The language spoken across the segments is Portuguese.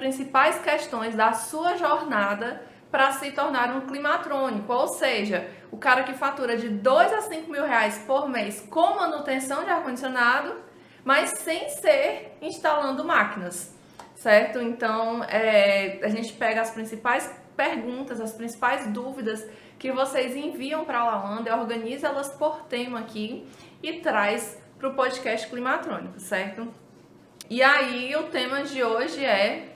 principais questões da sua jornada para se tornar um climatrônico, ou seja, o cara que fatura de 2 a 5 mil reais por mês com manutenção de ar-condicionado, mas sem ser instalando máquinas, certo? Então, a gente pega as principais perguntas, as principais dúvidas que vocês enviam para a Lawanda, organiza elas por tema aqui e traz para o podcast Climatrônico, certo? E aí, o tema de hoje é...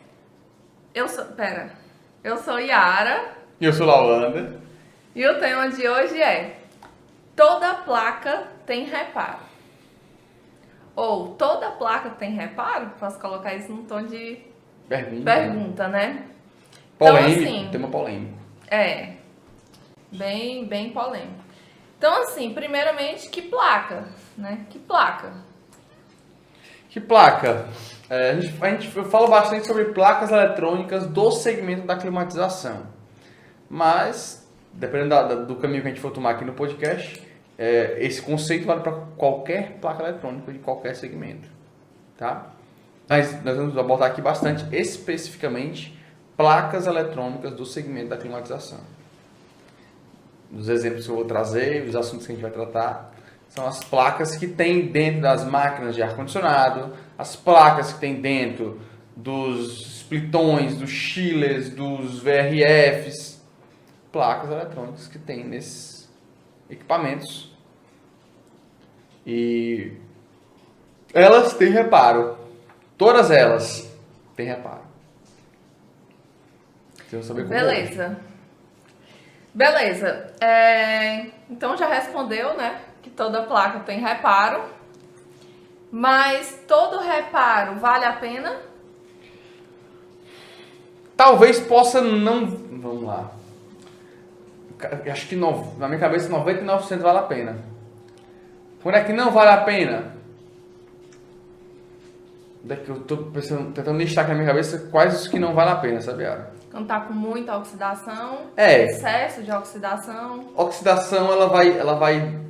Eu sou Yara. E eu sou Lawanda. E o tema de hoje é: toda placa tem reparo. Ou toda placa tem reparo? Posso colocar isso num tom de pergunta, né? Polêmico, então, assim, tema polêmico. Bem polêmico. Então, assim, primeiramente, que placa, né? Que placa? Que placa? Eu falo bastante sobre placas eletrônicas do segmento da climatização. Mas, dependendo do caminho que a gente for tomar aqui no podcast, esse conceito vale para qualquer placa eletrônica de qualquer segmento. Tá? Mas nós vamos abordar aqui bastante, especificamente, placas eletrônicas do segmento da climatização. Os exemplos que eu vou trazer, os assuntos que a gente vai tratar, são as placas que tem dentro das máquinas de ar-condicionado, as placas que tem dentro dos splitões, dos chillers, dos VRFs, placas eletrônicas que tem nesses equipamentos. E elas têm reparo. Todas elas têm reparo. Vocês vão saber como Beleza. Então já respondeu, né? Que toda placa tem reparo. Mas todo reparo vale a pena? Talvez possa não... Vamos lá. Acho que na minha cabeça 99% vale a pena. Quando é que não vale a pena? Daqui eu tô tentando listar aqui na minha cabeça quais os que não vale a pena, sabe, Yara? Quando tá com muita oxidação, excesso de oxidação. Oxidação, ela vai...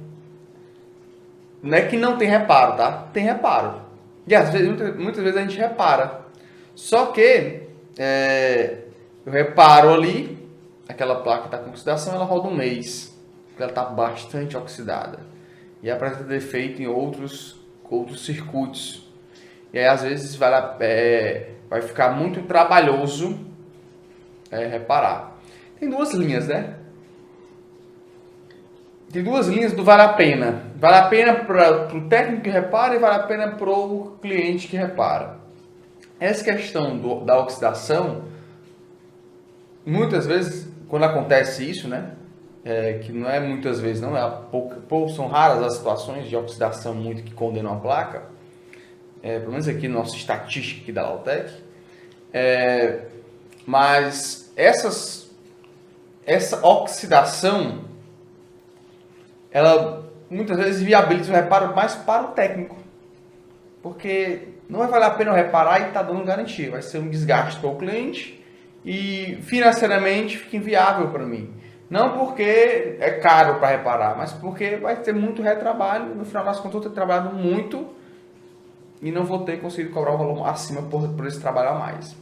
Não é que não tem reparo, tá? Tem reparo. E às vezes, muitas vezes a gente repara. Só que eu reparo ali, aquela placa que está com oxidação, ela roda um mês. Porque ela está bastante oxidada. E apresenta defeito em outros circuitos. E aí às vezes vai ficar muito trabalhoso reparar. Tem duas linhas, né? Tem duas linhas do vale a pena. Vale a pena para o técnico que repara e vale a pena para o cliente que repara. Essa questão da oxidação, muitas vezes, quando acontece isso, né? Que não é muitas vezes, não é são raras as situações de oxidação muito que condenam a placa. Pelo menos aqui na nossa estatística aqui da Lautec. Mas essa oxidação, ela muitas vezes viabiliza o reparo mais para o técnico. Porque não vai valer a pena eu reparar e estar dando garantia. Vai ser um desgaste para o cliente e financeiramente fica inviável para mim. Não porque é caro para reparar, mas porque vai ter muito retrabalho. No final das contas, eu vou ter trabalhado muito e não vou ter conseguido cobrar o valor acima por esse trabalho a mais.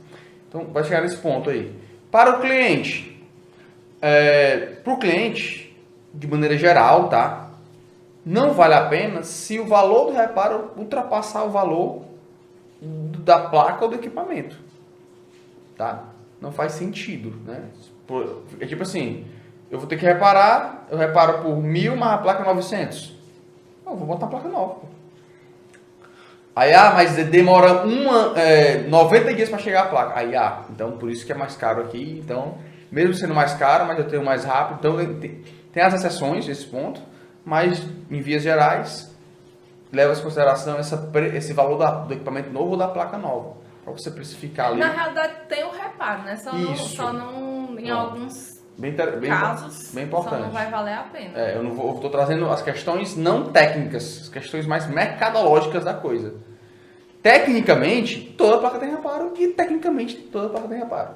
Então, vai chegar nesse ponto aí. Para o cliente, de maneira geral, tá? Não vale a pena se o valor do reparo ultrapassar o valor da placa ou do equipamento, tá? Não faz sentido, né? É tipo assim, eu vou ter que reparar, eu reparo por 1.000, mas a placa é 900. Eu vou botar a placa nova. Aí, mas demora 90 dias para chegar a placa. Aí, então por isso que é mais caro aqui. Então, mesmo sendo mais caro, mas eu tenho mais rápido. Então, tem as exceções nesse ponto, mas em vias gerais, leva em consideração esse valor do equipamento novo ou da placa nova. Para você precificar ali. Na realidade, tem o reparo, né? Só não em alguns casos, bem importante. só não vai valer a pena. Eu estou trazendo as questões não técnicas, as questões mais mercadológicas da coisa. Tecnicamente, toda placa tem reparo e tecnicamente toda placa tem reparo.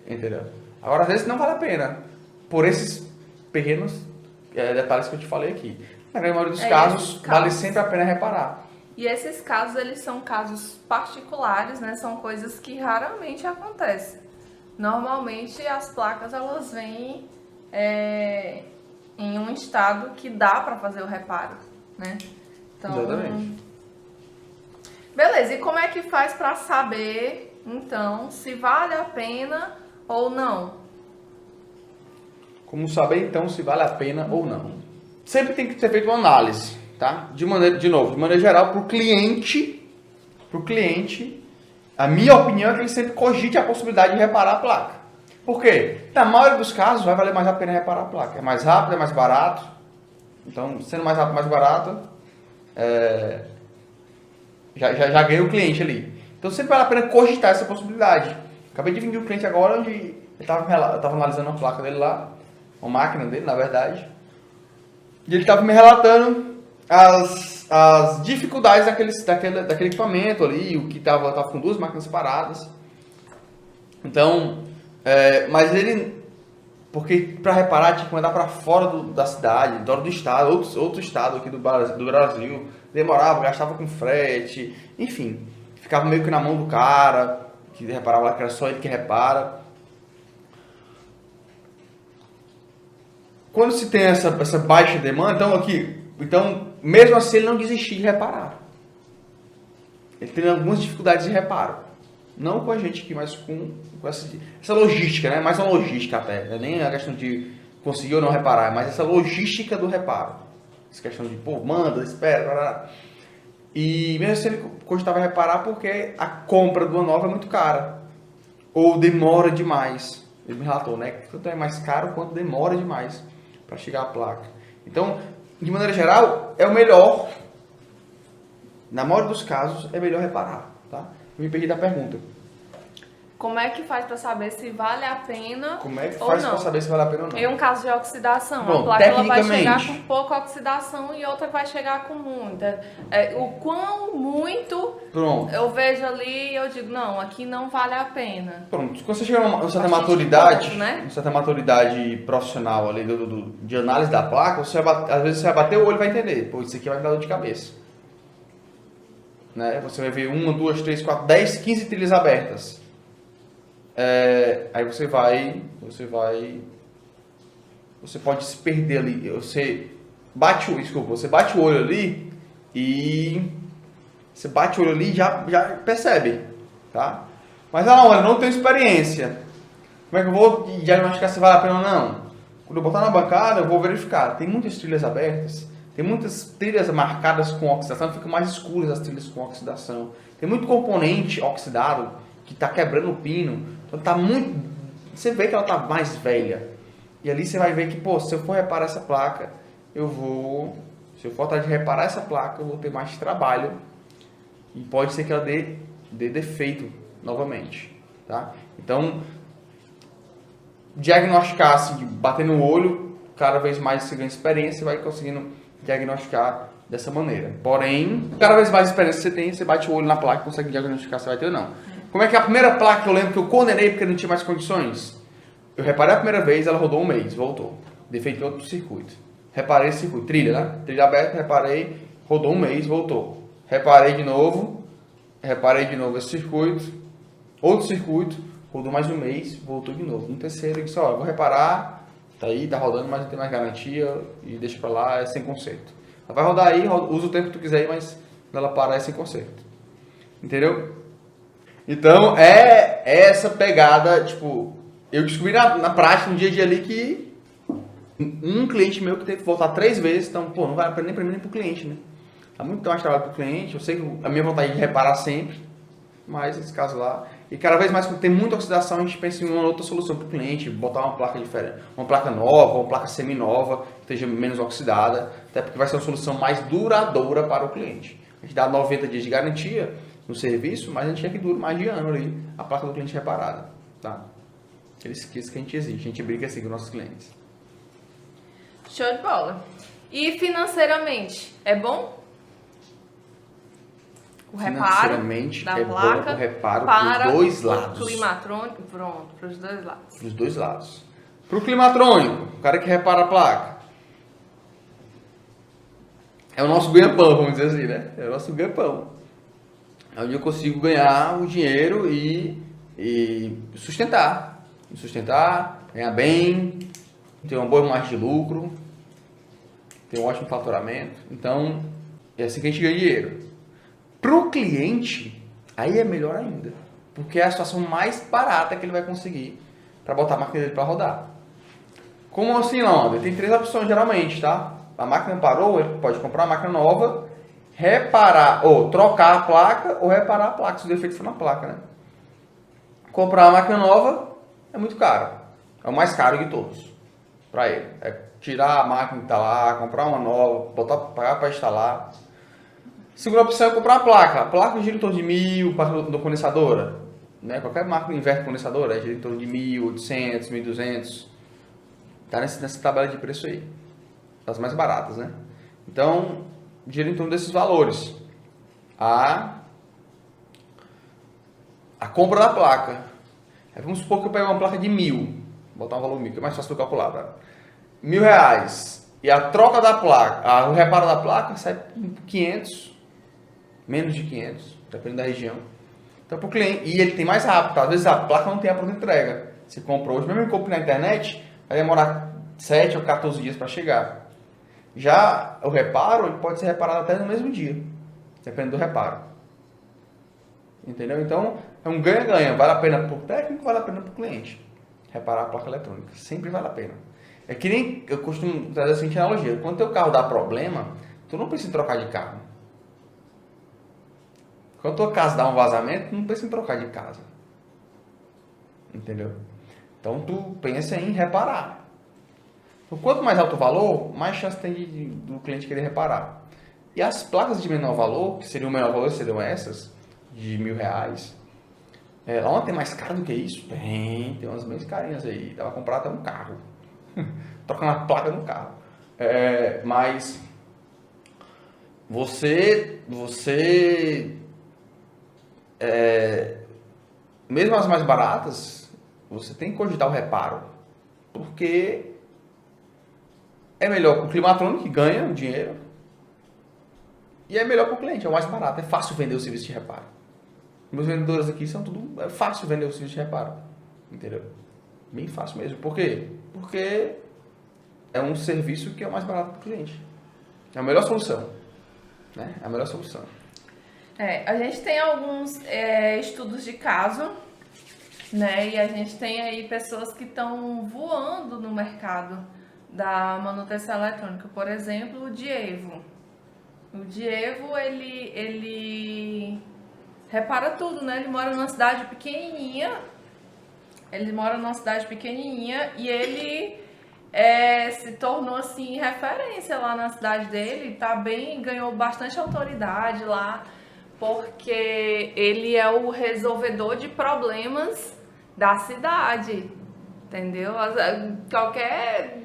Entendeu? Agora, às vezes não vale a pena, por esses pequenos detalhes que eu te falei aqui. Na grande maioria dos casos, vale sempre a pena reparar. E esses casos, eles são casos particulares, né? São coisas que raramente acontecem. Normalmente, as placas, elas vêm em um estado que dá para fazer o reparo, né? Então, exatamente. Beleza, e como é que faz para saber, então, se vale a pena ou não? Como saber, então, se vale a pena ou não? Sempre tem que ser feita uma análise, tá? De maneira geral, para o cliente, a minha opinião é que ele sempre cogite a possibilidade de reparar a placa. Por quê? Na maioria dos casos, vai valer mais a pena reparar a placa. É mais rápido, é mais barato. Então, sendo mais rápido, mais barato, já ganhei o cliente ali. Então, sempre vale a pena cogitar essa possibilidade. Acabei de vir de um cliente agora, onde ele estava analisando a placa dele lá, uma máquina dele, na verdade. E ele estava me relatando as dificuldades daquele equipamento ali, o que estava com duas máquinas separadas. Então, mas ele, porque para reparar tinha que mandar para fora da cidade, fora do estado, outro estado aqui do Brasil, demorava, gastava com frete, enfim, ficava meio que na mão do cara, que reparava lá que era só ele que repara. Quando se tem essa baixa demanda, então mesmo assim ele não desistiu de reparar. Ele tem algumas dificuldades de reparo. Não com a gente aqui, mas com essa logística, né? Mais uma logística até. Não é nem a questão de conseguir ou não reparar, mas essa logística do reparo. Essa questão de, manda, espera, e mesmo assim ele cogitava reparar porque a compra de uma nova é muito cara. Ou demora demais. Ele me relatou, né? Que tanto é mais caro quanto demora demais para chegar a placa. Então, de maneira geral, é o melhor. Na maioria dos casos, é melhor reparar, tá? Eu me perdi da pergunta. Como é que faz para saber se vale a pena Como é que faz para saber se vale a pena ou não? Em um caso de oxidação, Bom, a placa ela vai chegar com pouca oxidação e outra vai chegar com muita. O quão muito Pronto. Eu vejo ali e eu digo, não, aqui não vale a pena. Pronto, quando você chega numa certa maturidade, né? uma certa maturidade profissional ali de análise da placa, às vezes você vai bater o olho e vai entender, pô, isso aqui vai me dar dor de cabeça. Né? Você vai ver 1, 2, 3, 4, 10, 15 trilhas abertas. Aí você pode se perder ali. Você bate o olho ali e já percebe, tá? Mas não, eu não tenho experiência. Como é que eu vou diagnosticar se vale a pena ou não? Quando eu botar na bancada, eu vou verificar. Tem muitas trilhas abertas, tem muitas trilhas marcadas com oxidação, ficam mais escuras as trilhas com oxidação. Tem muito componente oxidado que está quebrando o pino. Então tá muito. Você vê que ela tá mais velha. E ali você vai ver que, se eu for reparar essa placa, se eu for atrás de reparar essa placa, eu vou ter mais trabalho. E pode ser que ela dê defeito novamente, tá? Então, diagnosticar assim, bater no olho, cada vez mais você ganha experiência e vai conseguindo diagnosticar dessa maneira. Porém, cada vez mais experiência você tem, você bate o olho na placa e consegue diagnosticar se vai ter ou não. Como é que a primeira placa que eu lembro que eu condenei porque não tinha mais condições? Eu reparei a primeira vez, ela rodou um mês, voltou. Defeito em outro circuito. Reparei esse circuito, trilha, né? Trilha aberta, reparei, rodou um mês, voltou. Reparei de novo esse circuito, outro circuito, rodou mais um mês, voltou de novo. No terceiro, eu disse, vou reparar, tá aí, tá rodando, mas não tem mais garantia, e deixa pra lá, é sem conserto. Ela vai rodar aí, usa o tempo que tu quiser, mas quando ela parar é sem conserto. Entendeu? Então, é essa pegada, eu descobri na prática, no dia a dia ali, que um cliente meu que teve que voltar 3 vezes, então, não vale a pena nem pra mim nem pro cliente, né? Dá muito mais trabalho pro cliente, eu sei que a minha vontade é de reparar sempre, mas nesse caso lá, e cada vez mais quando tem muita oxidação, a gente pensa em uma outra solução pro cliente, botar uma placa diferente, uma placa nova, uma placa semi-nova, que esteja menos oxidada, até porque vai ser uma solução mais duradoura para o cliente. A gente dá 90 dias de garantia no serviço, mas a gente quer que dure mais de ano ali a placa do cliente reparada, tá? Eles esquecem que a gente existe, a gente briga assim com nossos clientes. Show de bola. E financeiramente, é bom? O reparo da placa, o reparo para os dois lados. O climatrônico, pronto, para os dois lados. Para os dois lados. Para o climatrônico, o cara que repara a placa. é o nosso ganha-pão, vamos dizer assim, né? É o nosso ganha-pão. É onde eu consigo ganhar o dinheiro e sustentar. Ganhar bem, ter uma boa margem de lucro, ter um ótimo faturamento. Então, é assim que a gente ganha dinheiro. Pro cliente, aí é melhor ainda. Porque é a situação mais barata que ele vai conseguir para botar a máquina dele para rodar. Como assim, Lander? Tem 3 opções geralmente, tá? A máquina parou, ele pode comprar uma máquina nova, reparar, ou trocar a placa, ou reparar a placa, se o defeito for na placa, né? Comprar uma máquina nova é muito caro. É o mais caro de todos para ele. É tirar a máquina que tá lá, comprar uma nova, pagar para instalar. Segunda opção é comprar a placa. A placa gira em torno de 1.000 para a condensadora. Né? Qualquer máquina inverte condensadora gira em torno de 1.800, 1.200. Tá nessa tabela de preço aí. Das mais baratas, né? Então, gira em torno desses valores. A compra da placa. Aí vamos supor que eu pego uma placa de 1.000. Vou botar um valor 1.000, que é mais fácil de calcular, tá? R$1.000. E a troca da placa, o reparo da placa sai por 500. Menos de 500, dependendo da região. Então, para o cliente, e ele tem mais rápido, tá? Às vezes a placa não tem a pronta entrega. Você compra hoje, mesmo que compre na internet, vai demorar 7 ou 14 dias para chegar. Já o reparo, ele pode ser reparado até no mesmo dia, dependendo do reparo. Entendeu? Então, é um ganha-ganha. Vale a pena para o técnico, vale a pena para o cliente. Reparar a placa eletrônica. Sempre vale a pena. É que nem eu costumo trazer a seguinte analogia. Quando teu carro dá problema, tu não precisa trocar de carro. Quando tua casa dá um vazamento, não precisa trocar de casa. Entendeu? Então, tu pensa em reparar. Então, quanto mais alto o valor, mais chance tem do cliente querer reparar. E as placas de menor valor, que seriam o menor valor, seriam essas, de R$1.000. Lá onde tem mais caro do que isso? Tem umas bem carinhas aí. Dá pra comprar até um carro. Trocando a placa no carro. Mas você mesmo as mais baratas, você tem que cogitar o reparo. Porque é melhor para o climatrônico, que ganha um dinheiro. E é melhor para o cliente, é o mais barato. É fácil vender o serviço de reparo. Meus vendedores aqui são tudo... É fácil vender o serviço de reparo. Entendeu? Bem fácil mesmo. Por quê? Porque é um serviço que é o mais barato para o cliente. É a melhor solução. Né? É a melhor solução. A gente tem alguns estudos de caso, né? E a gente tem aí pessoas que estão voando no mercado da manutenção eletrônica. Por exemplo, o Dievo. O Dievo, ele repara tudo, né? Ele mora numa cidade pequenininha. E ele se tornou, assim, referência lá na cidade dele. Ganhou bastante autoridade lá, porque ele é o resolvedor de problemas da cidade, entendeu? Qualquer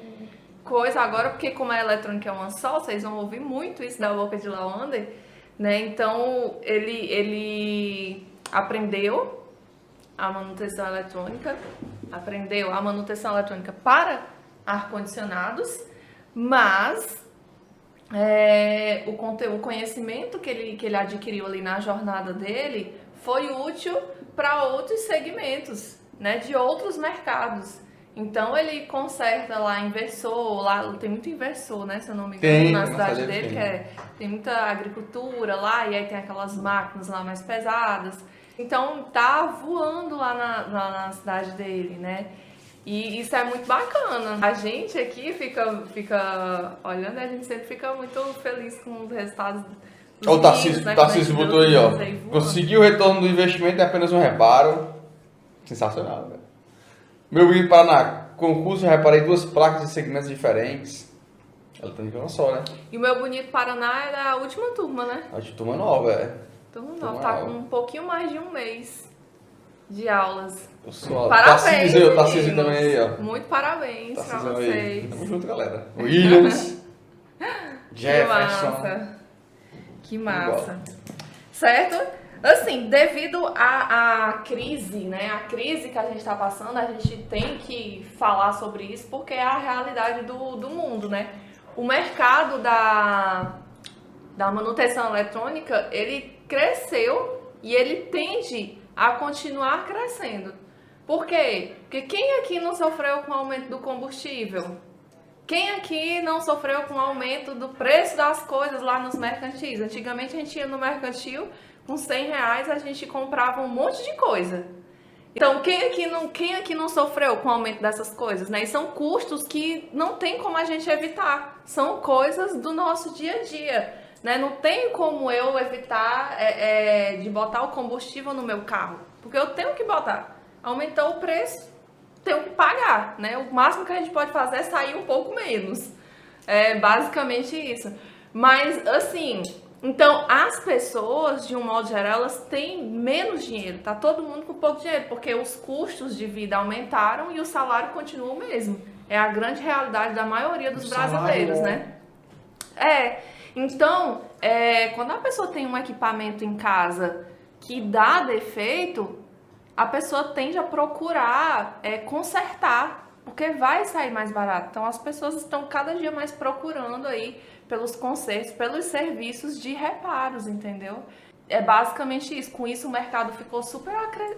coisa agora, porque como a eletrônica é uma só, vocês vão ouvir muito isso da boca de Lawander, né? Então, ele aprendeu a manutenção eletrônica, para ar-condicionados, mas o conhecimento que ele adquiriu ali na jornada dele foi útil para outros segmentos, né, de outros mercados. Então ele conserta lá inversor, lá tem muito inversor, né, se eu não me engano, na cidade dele, tem muita agricultura lá, e aí tem aquelas máquinas lá mais pesadas. Então tá voando lá na cidade dele, né? E isso é muito bacana. A gente aqui fica olhando, a gente sempre fica muito feliz com os resultados dos o Tarcísio botou aí, ó. Conseguiu o retorno do investimento é apenas um reparo. Sensacional, velho. Meu Bonito Paraná, concurso, eu reparei 2 placas de segmentos diferentes. Ela tá de uma só, né? E o Meu Bonito Paraná é da última turma, né? A de turma nova, Turma nova, tá com um pouquinho mais de um mês de aulas. Parabéns, Tarcísio também aí, ó. Muito parabéns pra vocês. Aí. Tamo junto, galera. Williams, Jefferson. Que massa. Certo? Assim, devido à crise, né? A crise que a gente tá passando, a gente tem que falar sobre isso porque é a realidade do mundo, né? O mercado da manutenção eletrônica, ele cresceu e ele tende a continuar crescendo. Por quê? Porque quem aqui não sofreu com o aumento do combustível? Quem aqui não sofreu com o aumento do preço das coisas lá nos mercantis? Antigamente a gente ia no mercantil, com R$100 a gente comprava um monte de coisa. Então, quem aqui não sofreu com o aumento dessas coisas, né? E são custos que não tem como a gente evitar. São coisas do nosso dia a dia, né? Não tem como eu evitar de botar o combustível no meu carro, porque eu tenho que botar. Aumentou o preço, tenho que pagar, né? O máximo que a gente pode fazer é sair um pouco menos. É basicamente isso. Mas, assim... Então, as pessoas, de um modo geral, elas têm menos dinheiro. Tá todo mundo com pouco dinheiro, porque os custos de vida aumentaram e o salário continua o mesmo. É a grande realidade da maioria dos brasileiros, né? Então, quando a pessoa tem um equipamento em casa que dá defeito, a pessoa tende a procurar consertar, porque vai sair mais barato. Então, as pessoas estão cada dia mais procurando aí pelos consertos, pelos serviços de reparos, entendeu? É basicamente isso. Com isso, o mercado ficou super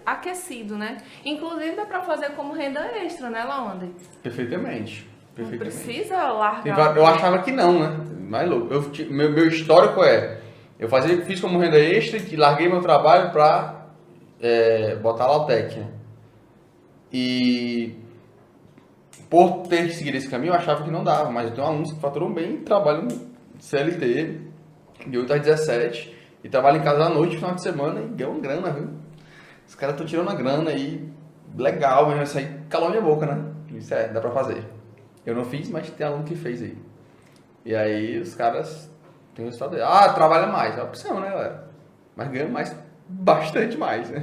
aquecido, né? Inclusive, dá pra fazer como renda extra, né, Laonder? Perfeitamente. Não precisa largar. Eu achava que não, né? Mais louco. Meu histórico fiz como renda extra e larguei meu trabalho pra botar a Lautec, né? E por ter que seguir esse caminho, eu achava que não dava, mas eu tenho alunos que faturam bem, trabalham CLT, de 8 às 17, e trabalham em casa à noite, final de semana, e ganham grana, viu? Os caras estão tirando a grana aí, legal, mas isso aí calou minha boca, né? Isso dá pra fazer. Eu não fiz, mas tem aluno que fez aí. E aí os caras têm o resultado dele. Ah, trabalha mais, é uma opção, né, galera? Mas ganha mais, bastante mais, né?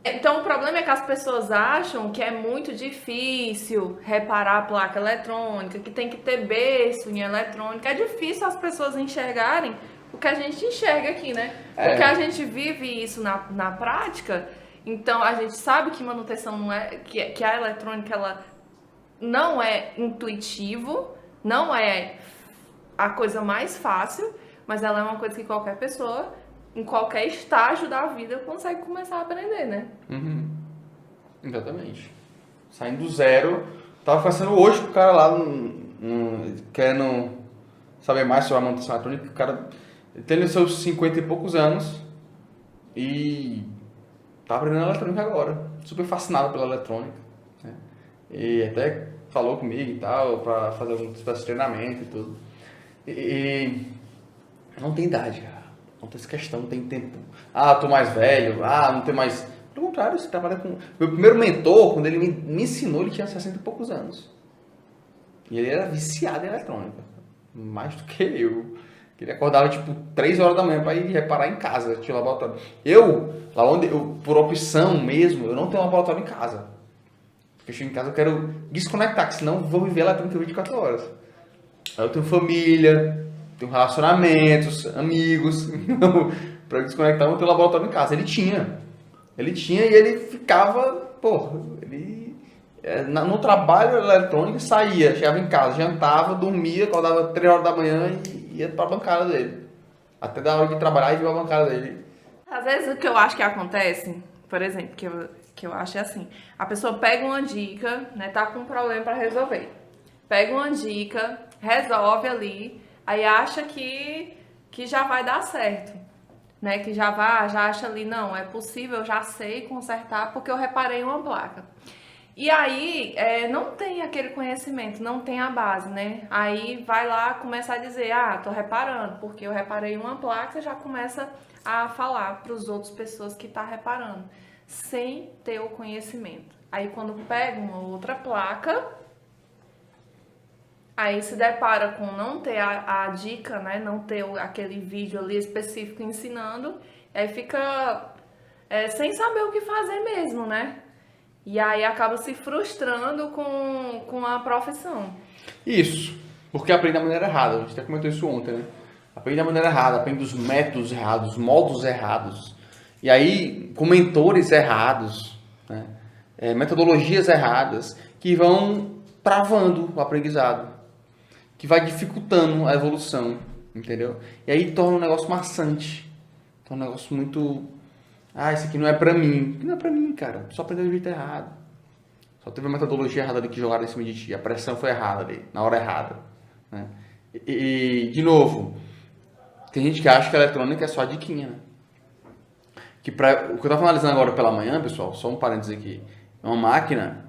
Então, o problema é que as pessoas acham que é muito difícil reparar a placa eletrônica, que tem que ter berço em eletrônica. É difícil as pessoas enxergarem o que a gente enxerga aqui, né? Porque a gente vive isso na prática, então a gente sabe que manutenção não é... Que a eletrônica, ela não é intuitivo, não é a coisa mais fácil, mas ela é uma coisa que qualquer pessoa... em qualquer estágio da vida, consegue começar a aprender, né? Uhum. Exatamente. Saindo do zero. Tava conversando hoje com o cara lá, querendo saber mais sobre a manutenção eletrônica. O cara tem os seus 50 e poucos anos e tá aprendendo eletrônica agora. Super fascinado pela eletrônica, né? E até falou comigo e tal, pra fazer algum espécie de treinamento e tudo. E não tem idade, cara. Não tem essa questão, não tem tempo. Ah, tô mais velho, não tem mais... Pelo contrário, você trabalha com... Meu primeiro mentor, quando ele me ensinou, ele tinha 60 e poucos anos. E ele era viciado em eletrônica. Mais do que eu. Ele acordava, tipo, 3 horas da manhã para ir reparar em casa, tinha um laboratório. Por opção mesmo, eu não tenho um laboratório em casa. Porque eu chego em casa, eu quero desconectar, porque senão eu vou viver eletrônica 24 horas. Aí eu tenho família... Tenho relacionamentos, amigos, para desconectar, eu vou ter um laboratório em casa. Ele tinha e ele ficava, no trabalho eletrônico, saía, chegava em casa, jantava, dormia, acordava 3 horas da manhã e ia para a bancada dele. Até da hora de trabalhar e vir para a bancada dele. Às vezes o que eu acho que acontece, por exemplo, que eu acho é assim, a pessoa pega uma dica, né, tá com um problema para resolver. Pega uma dica, resolve ali, aí acha que já vai dar certo, né? Que já acha ali, não, é possível, eu já sei consertar porque eu reparei uma placa. E aí, não tem aquele conhecimento, não tem a base, né? Aí vai lá começar a dizer, tô reparando, porque eu reparei uma placa, já começa a falar para os outros pessoas que tá reparando, sem ter o conhecimento. Aí quando pega uma outra placa... Aí se depara com não ter a dica, né? Não ter aquele vídeo ali específico ensinando, aí fica sem saber o que fazer mesmo, né? E aí acaba se frustrando com a profissão. Isso, porque aprende da maneira errada. A gente até comentou isso ontem, né? Aprende da maneira errada, aprende dos métodos errados, modos errados. E aí, com mentores errados, né? Metodologias erradas, que vão travando o aprendizado, que vai dificultando a evolução, Entendeu? E aí torna um negócio maçante. Torna um negócio muito... Ah, isso aqui não é pra mim. Não é pra mim, cara. Só aprendeu do jeito errado. Só teve a metodologia errada ali que jogaram em cima de ti. A pressão foi errada ali, na hora errada. Né? De novo, tem gente que acha que a eletrônica é só a diquinha, né? O que eu tava analisando agora pela manhã, pessoal, só um parênteses aqui. É uma máquina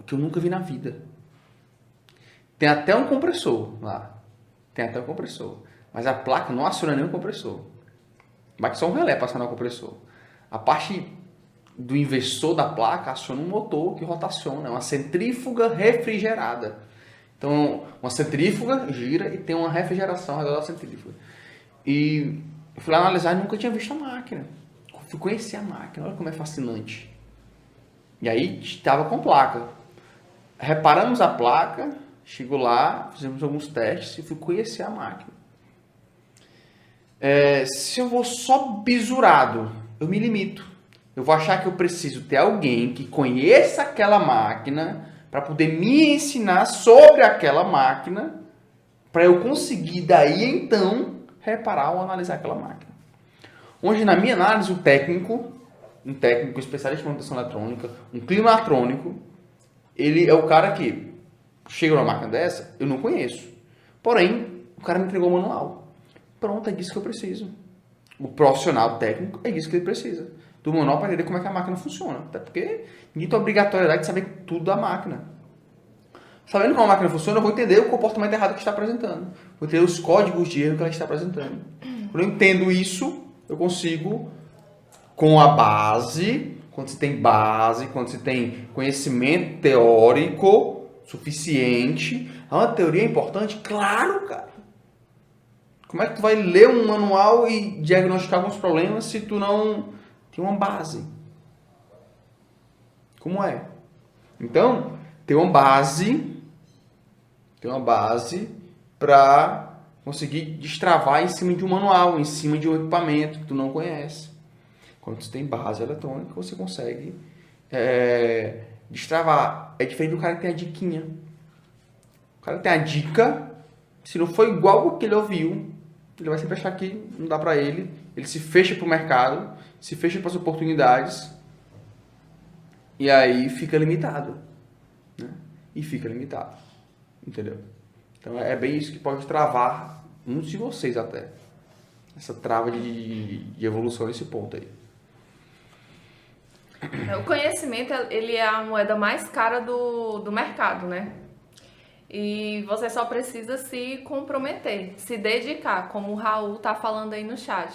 que eu nunca vi na vida. Tem até um compressor lá. Tem até um compressor. Mas a placa não aciona nem o compressor. Vai só um relé para acionar o compressor. A parte do inversor da placa aciona um motor que rotaciona. É uma centrífuga refrigerada. Então, uma centrífuga gira e tem uma refrigeração ao redor da centrífuga. E eu fui lá analisar e nunca tinha visto a máquina. Fui conhecer a máquina. Olha como é fascinante. E aí estava com placa. Reparamos a placa, chego lá, fizemos alguns testes e fui conhecer a máquina. Se eu vou só bisurado, eu me limito. Eu vou achar que eu preciso ter alguém que conheça aquela máquina para poder me ensinar sobre aquela máquina para eu conseguir daí então reparar ou analisar aquela máquina. Hoje na minha análise, um técnico especialista em manutenção eletrônica, um climatrônico, ele é o cara que chega numa máquina dessa, eu não conheço. Porém, o cara me entregou o manual. Pronto, é disso que eu preciso. O profissional técnico é disso que ele precisa. Do manual para entender como é que a máquina funciona. Até porque ninguém tem a obrigatoriedade de saber tudo da máquina. Sabendo como a máquina funciona, eu vou entender o comportamento errado que está apresentando. Vou entender os códigos de erro que ela está apresentando. Quando eu entendo isso, eu consigo, com a base, quando você tem base, quando você tem conhecimento teórico suficiente. Uma teoria é importante? Claro, cara. Como é que tu vai ler um manual e diagnosticar alguns problemas se tu não tem uma base? Como é? Então, ter uma base para conseguir destravar em cima de um manual, em cima de um equipamento que tu não conhece. Quando tu tem base eletrônica, você consegue destravar. É diferente do cara que tem a diquinha. O cara que tem a dica, se não for igual o que ele ouviu, ele vai sempre achar que não dá para ele. Ele se fecha para o mercado, se fecha para as oportunidades e aí fica limitado. Né? E fica limitado. Entendeu? Então é bem isso que pode travar muitos de vocês até. Essa trava de evolução nesse ponto aí. O conhecimento, ele é a moeda mais cara do mercado, né? E você só precisa se comprometer, se dedicar, como o Raul tá falando aí no chat.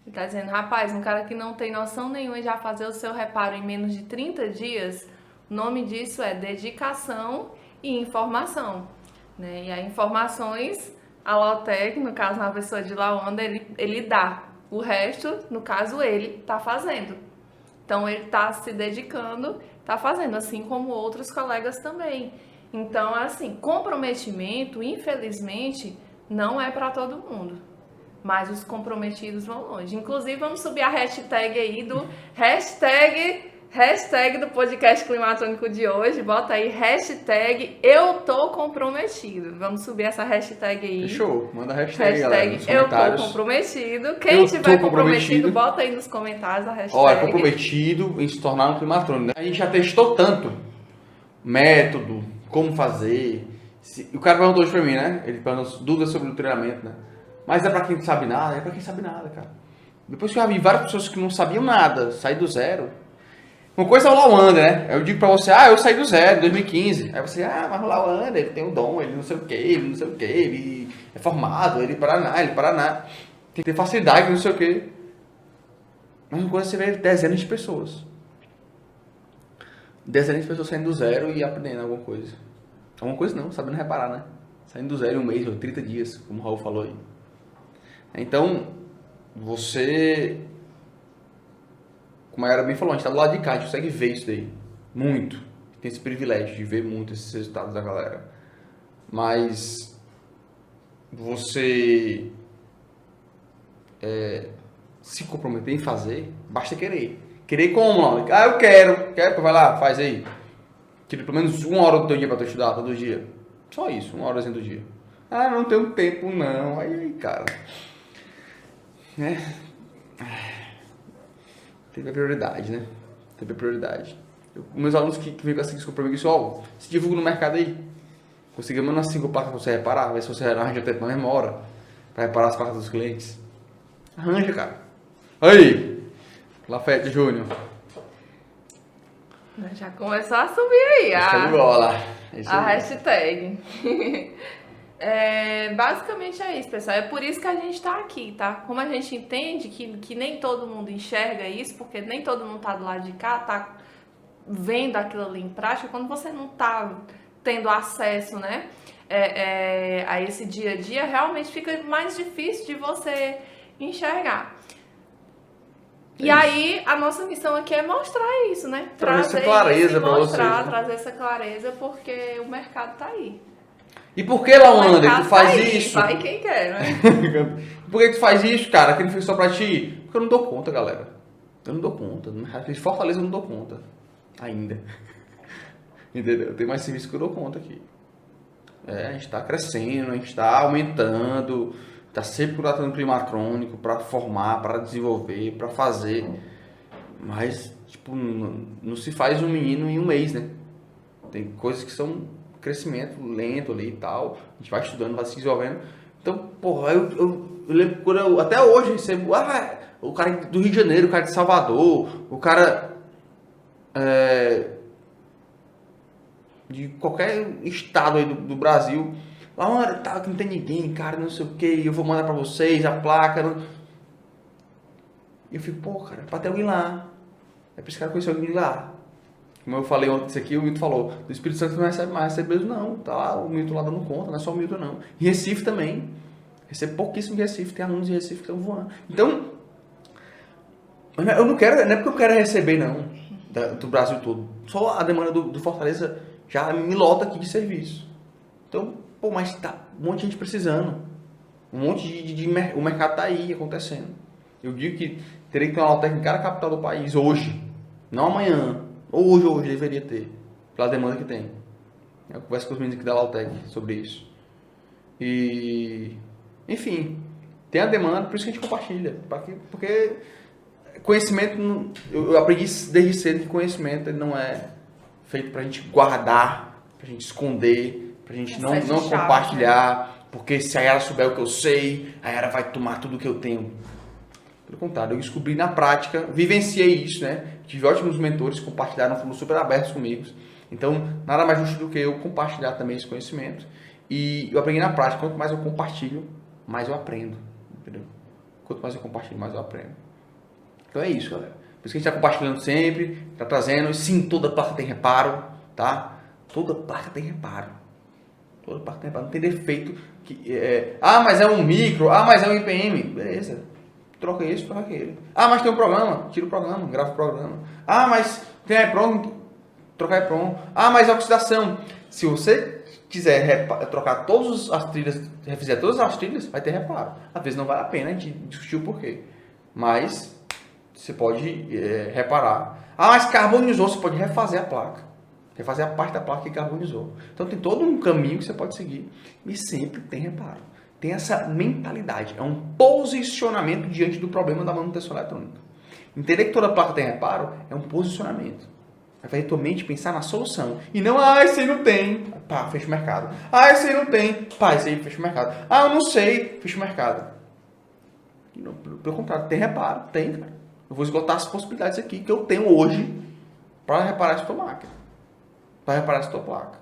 Ele tá dizendo, rapaz, um cara que não tem noção nenhuma e já fazer o seu reparo em menos de 30 dias, o nome disso é dedicação e informação. Né? E as informações, a Lautec, no caso uma pessoa de Lawanda, ele dá. O resto, no caso, ele tá fazendo. Então ele tá se dedicando, tá fazendo, assim como outros colegas também. Então, assim, comprometimento, infelizmente, não é para todo mundo. Mas os comprometidos vão longe. Inclusive, vamos subir a hashtag aí do hashtag do podcast climatônico de hoje. Bota aí, hashtag eu tô comprometido. Vamos subir essa hashtag aí. Fechou. Manda a hashtag, galera, nos eu comentários. tô comprometido. Quem tiver comprometido, bota aí nos comentários a hashtag. Ó, é comprometido em se tornar um climatrônico. A gente já testou tanto método, como fazer. O cara perguntou hoje pra mim, né? Ele perguntou dúvidas sobre o treinamento, né? Mas é pra quem não sabe nada? É pra quem sabe nada, cara. Depois que eu já vi várias pessoas que não sabiam nada, sair do zero. Uma coisa é o Lawanda, né? Eu digo pra você, eu saí do zero em 2015. Aí você, mas o Lawanda, ele tem um dom, ele não sei o que, ele é formado, ele Paraná. Tem que ter facilidade, não sei o que. Mas uma coisa é você ver dezenas de pessoas. Dezenas de pessoas saindo do zero e aprendendo alguma coisa. Alguma coisa não, sabendo reparar, né? Saindo do zero em um mês ou 30 dias, como o Raul falou aí. Então, você... Como a Yara bem falou, a gente tá do lado de cá, a gente consegue ver isso daí. Muito. Tem esse privilégio de ver muito esses resultados da galera. Mas... Você... se comprometer em fazer, basta querer. Querer como, mano? Eu quero, vai lá, faz aí. Tira pelo menos 1 hora do teu dia pra tu estudar todo dia. Só isso, 1 horazinha do dia. Ah, não tenho tempo não. Aí, cara. Né? Teve a prioridade, né? Teve a prioridade. Meus alunos que vêm com essa desculpa pra mim, isso, ó, se divulga no mercado aí. Conseguimos umas 5 placas pra você reparar, ver se você arranja tempo na mesma hora pra reparar as placas dos clientes. Arranja, cara. Aí! Lafete Júnior. Já começou a subir aí Show de bola. a hashtag. Basicamente é isso, pessoal. É por isso que a gente tá aqui, tá? Como a gente entende que nem todo mundo enxerga isso, porque nem todo mundo tá do lado de cá, tá vendo aquilo ali em prática, quando você não tá tendo acesso, né, a esse dia a dia, realmente fica mais difícil de você enxergar. E aí, a nossa missão aqui é mostrar isso, né? Trazer essa clareza pra vocês, né? Trazer essa clareza, porque o mercado tá aí. E por que, Lawander, tu faz isso? Vai quem quer, né? Por que tu faz isso, cara? Que não fez só pra ti? Porque eu não dou conta, galera. Eu não dou conta. De Fortaleza eu não dou conta. Ainda. Entendeu? Tem mais serviço que eu dou conta aqui. A gente tá crescendo, a gente tá aumentando, tá sempre contratando climatrônico pra formar, pra desenvolver, pra fazer. Mas, tipo, não se faz um menino em um mês, né? Tem coisas que são crescimento lento ali e tal. A gente vai estudando, vai se desenvolvendo. Então, porra, eu lembro quando eu até hoje recebo, o cara do Rio de Janeiro, o cara de Salvador, o cara de qualquer estado aí do Brasil. Lá, mano, tá, que não tem ninguém, cara, não sei o que, eu vou mandar pra vocês a placa. Não... E eu fico, pô, cara, pra ter alguém lá. É pra esse cara conhecer alguém lá. Como eu falei ontem, isso aqui, o Milton falou, do Espírito Santo não recebe mais, recebe mesmo não. Tá lá, o Milton lá dando conta, não é só o Milton não. Em Recife também. Recebe pouquíssimo de Recife, tem alunos de Recife que estão voando. Então, eu não quero, não é porque eu quero receber não, do Brasil todo. Só a demanda do Fortaleza já me lota aqui de serviço. Então, pô, mas tá um monte de gente precisando. Um monte o mercado tá aí acontecendo. Eu digo que teria que ter uma Lautec em cada capital do país hoje. Não amanhã. Hoje deveria ter. Pela demanda que tem. Eu converso com os meninos aqui da Lautec sobre isso. E... enfim. Tem a demanda, por isso que a gente compartilha. Porque conhecimento... Eu aprendi desde cedo que conhecimento ele não é feito pra gente guardar, pra gente esconder, pra gente não compartilhar. Porque se a Yara souber o que eu sei, a Yara vai tomar tudo que eu tenho. Pelo contrário, eu descobri na prática, vivenciei isso, né? Tive ótimos mentores que compartilharam, foram super abertos comigo. Então, nada mais justo do que eu compartilhar também esse conhecimento. E eu aprendi na prática, quanto mais eu compartilho, mais eu aprendo. Entendeu? Quanto mais eu compartilho, mais eu aprendo. Então é isso, galera. Por isso que a gente está compartilhando sempre, está trazendo. E sim, toda placa tem reparo, tá? Toda placa tem reparo. Toda placa tem reparo. Não tem defeito. Mas é um micro. Mas é um IPM. Beleza. Troca isso, troca aquele. Mas tem um programa. Tira o programa, grava o programa. Mas tem EPROM. Trocar EPROM. Mas é oxidação. Se você quiser trocar todas as trilhas, refizer todas as trilhas, vai ter reparo. Às vezes não vale a pena a gente discutir o porquê. Mas você pode reparar. Mas carbonizou, você pode refazer a placa. Refazer a parte da placa que carbonizou. Então tem todo um caminho que você pode seguir. E sempre tem reparo. Tem essa mentalidade. É um posicionamento diante do problema da manutenção eletrônica. Entender que toda placa tem reparo é um posicionamento. Vai fazer tua mente pensar na solução. E não, esse aí não tem. Pá, fecha o mercado. Esse aí não tem. Pá, esse aí fecha o mercado. Eu não sei. Fecha o mercado. Não, pelo contrário, tem reparo. Tem, cara. Eu vou esgotar as possibilidades aqui que eu tenho hoje para reparar essa tua máquina. Para reparar essa tua placa.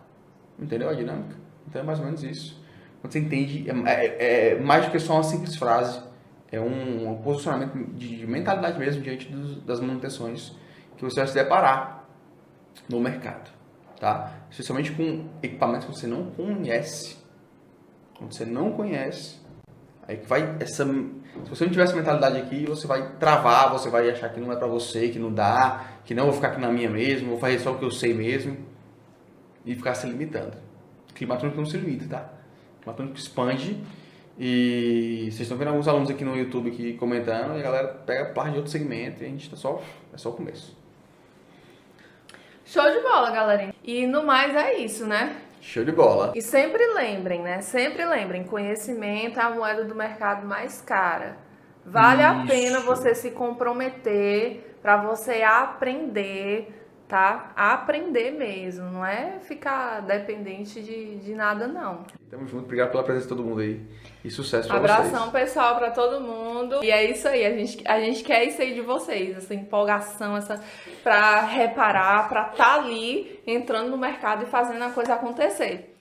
Entendeu a dinâmica? Então é mais ou menos isso. Quando você entende, é mais do que só uma simples frase. É um posicionamento de mentalidade mesmo diante das manutenções que você vai se deparar no mercado. Tá? Especialmente com equipamentos que você não conhece. Quando você não conhece, aí que vai essa... Se você não tiver essa mentalidade aqui, você vai travar, você vai achar que não é pra você, que não dá, que não vou ficar aqui na minha mesmo, vou fazer só o que eu sei mesmo e ficar se limitando. Climatrônico não se limita, tá? Climatrônico expande e vocês estão vendo alguns alunos aqui no YouTube aqui comentando e a galera pega parte de outro segmento e a gente tá é só o começo. Show de bola, galerinha. E no mais é isso, né? Show de bola. E sempre lembrem, né? Sempre lembrem, conhecimento é a moeda do mercado mais cara. Vale a pena Isso. você se comprometer para você aprender, tá? Aprender mesmo, não é ficar dependente de nada, não. Tamo junto, obrigado pela presença de todo mundo aí. E sucesso pra Abração, vocês. pessoal, para todo mundo. E é isso aí, a gente quer isso aí de vocês, essa empolgação, para reparar, para estar ali entrando no mercado e fazendo a coisa acontecer.